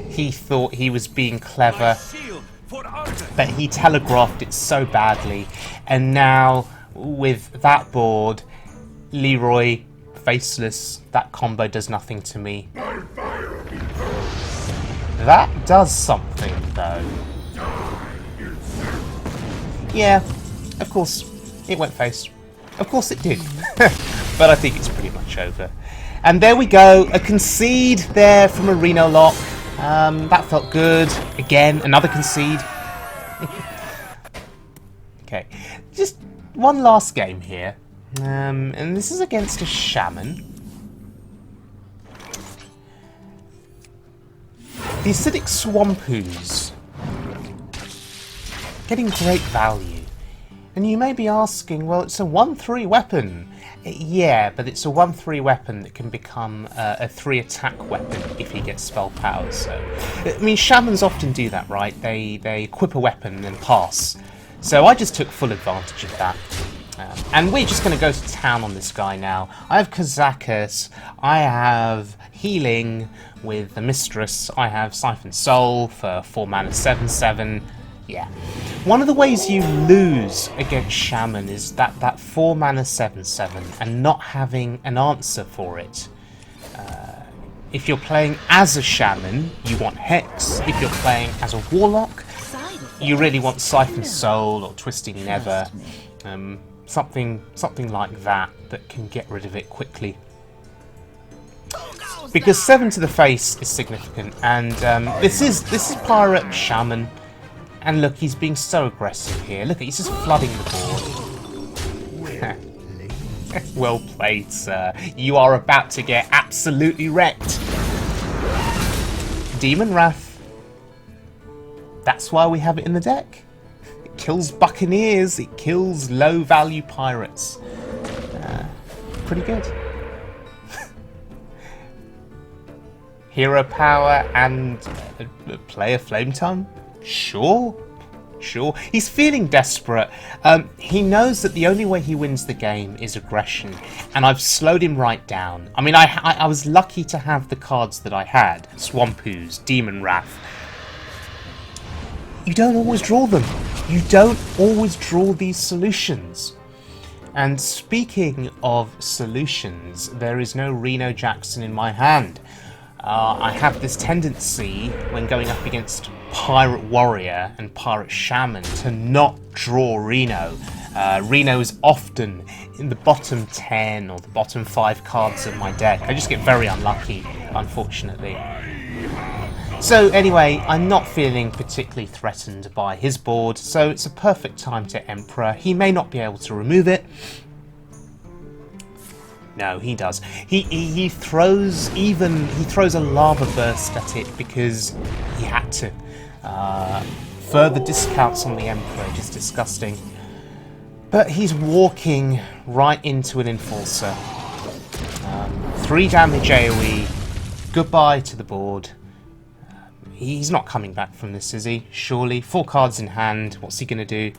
He thought he was being clever, but he telegraphed it so badly. And now with that board, Leeroy Faceless, that combo does nothing to me. That does something, though. Yeah, of course, it went face. Of course it did. But I think it's pretty much over. And there we go, a concede there from a Renolock. That felt good. Again, another concede. Okay, just one last game here. And this is against a Shaman. The Acidic Swamp Ooze. Getting great value. And you may be asking, well, it's a 1-3 weapon. Yeah, but it's a 1-3 weapon that can become a 3 attack weapon if he gets spell powers. So, I mean, Shamans often do that, right? They equip a weapon and then pass. So I just took full advantage of that. And we're just going to go to town on this guy now. I have Kazakus, I have Healing with the Mistress, I have Siphon Soul for 4 mana 7/7. Yeah. One of the ways you lose against Shaman is that 4 mana 7/7 and not having an answer for it. If you're playing as a Shaman, you want Hex. If you're playing as a Warlock, you really want Siphon Soul or Twisting Nether. Something like that can get rid of it quickly. Because 7 to the face is significant, and this is Pirate Shaman. And look, he's being so aggressive here. Look, he's just flooding the board. Well played, sir. You are about to get absolutely wrecked. Demon Wrath. That's why we have it in the deck. It kills Buccaneers. It kills low-value pirates. Pretty good. Hero power and player flame tongue? Sure. He's feeling desperate. He knows that the only way he wins the game is aggression, and I've slowed him right down. I mean, I was lucky to have the cards that I had. Swamp Ooze, Demon Wrath. You don't always draw them. You don't always draw these solutions. And speaking of solutions, there is no Reno Jackson in my hand. I have this tendency, when going up against Pirate Warrior and Pirate Shaman, to not draw Reno. Reno is often in the bottom 10 or the bottom 5 cards of my deck. I just get very unlucky, unfortunately. So anyway, I'm not feeling particularly threatened by his board, so it's a perfect time to Emperor. He may not be able to remove it. No, he does. He throws a lava burst at it because he had to. Further discounts on the Emperor, just disgusting. But he's walking right into an Enforcer. 3 damage AoE. Goodbye to the board. He's not coming back from this, is he? Surely. 4 cards in hand. What's he going to do?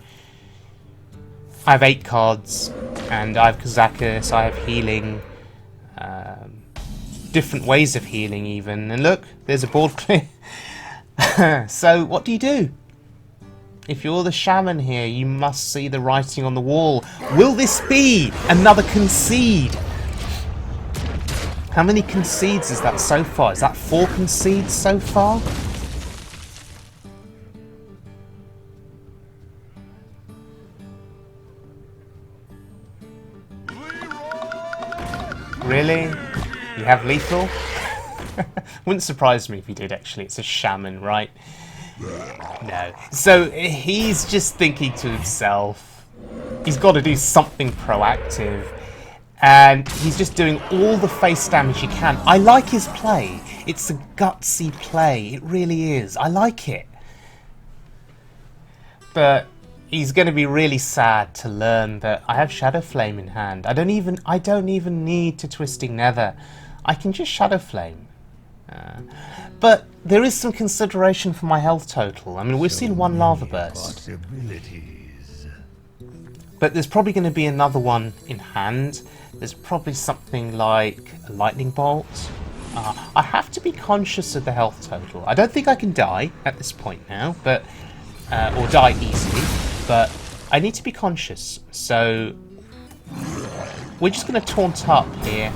I have 8 cards, and I have Kazakus, I have Healing, different ways of healing even, and look, there's a board clear. So, what do? If you're the Shaman here, you must see the writing on the wall. Will this be another concede? How many concedes is that so far? Is that 4 concedes so far? Really? You have lethal? Wouldn't surprise me if he did, actually. It's a Shaman, right? No. So he's just thinking to himself, he's got to do something proactive, and he's just doing all the face damage he can. I like his play. It's a gutsy play. It really is. I like it. But he's going to be really sad to learn that I have Shadow Flame in hand. I don't even need to Twisting Nether. I can just Shadow Flame. But there is some consideration for my health total. I mean, we've seen 1 Lava Burst. But there's probably going to be another one in hand. There's probably something like a Lightning Bolt. I have to be conscious of the health total. I don't think I can die at this point now, but or die easily. But I need to be conscious. So we're just going to taunt up here.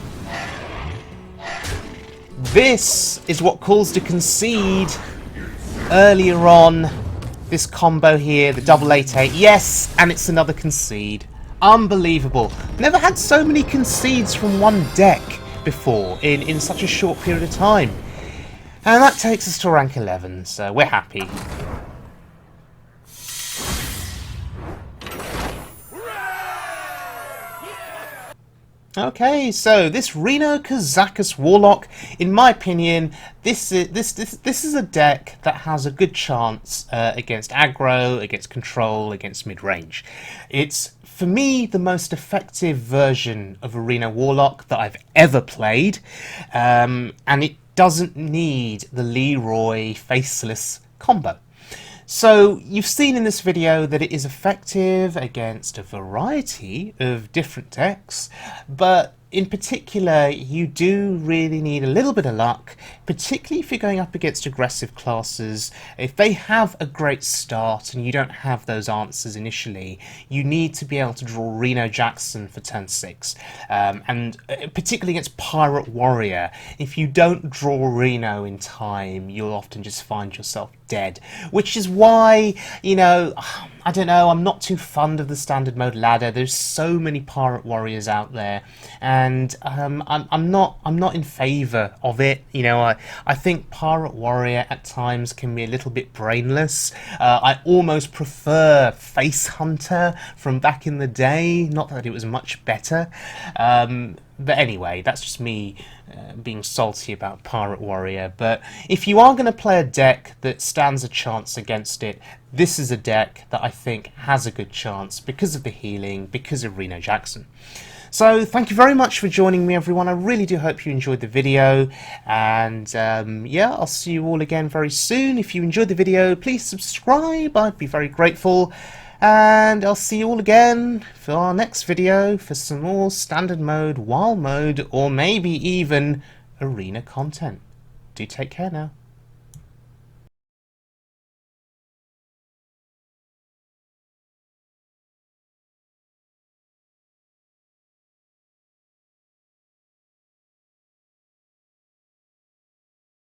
This is what caused a concede earlier on. This combo here, the double 8/8. Yes, and it's another concede. Unbelievable. Never had so many concedes from one deck before in such a short period of time. And that takes us to rank 11, so we're happy. Okay, so this Reno Kazakus Warlock, in my opinion, this is a deck that has a good chance against aggro, against control, against mid-range. It's, for me, the most effective version of Arena Warlock that I've ever played, and it doesn't need the Leeroy Faceless combo. So you've seen in this video that it is effective against a variety of different decks, but in particular you do really need a little bit of luck, particularly if you're going up against aggressive classes. If they have a great start and you don't have those answers initially, you need to be able to draw Reno Jackson for turn 6, and particularly against Pirate Warrior, if you don't draw Reno in time, you'll often just find yourself dead, which is why, you know, I don't know, I'm not too fond of the standard mode ladder. There's so many Pirate Warriors out there, and I'm not in favour of it. You know, I think Pirate Warrior at times can be a little bit brainless. I almost prefer Face Hunter from back in the day, not that it was much better. But anyway, that's just me being salty about Pirate Warrior. But if you are going to play a deck that stands a chance against it, this is a deck that I think has a good chance because of the healing, because of Reno Jackson. So thank you very much for joining me, everyone. I really do hope you enjoyed the video, and yeah, I'll see you all again very soon. If you enjoyed the video, please subscribe, I'd be very grateful. And I'll see you all again for our next video for some more standard mode, wild mode, or maybe even arena content. Do take care now.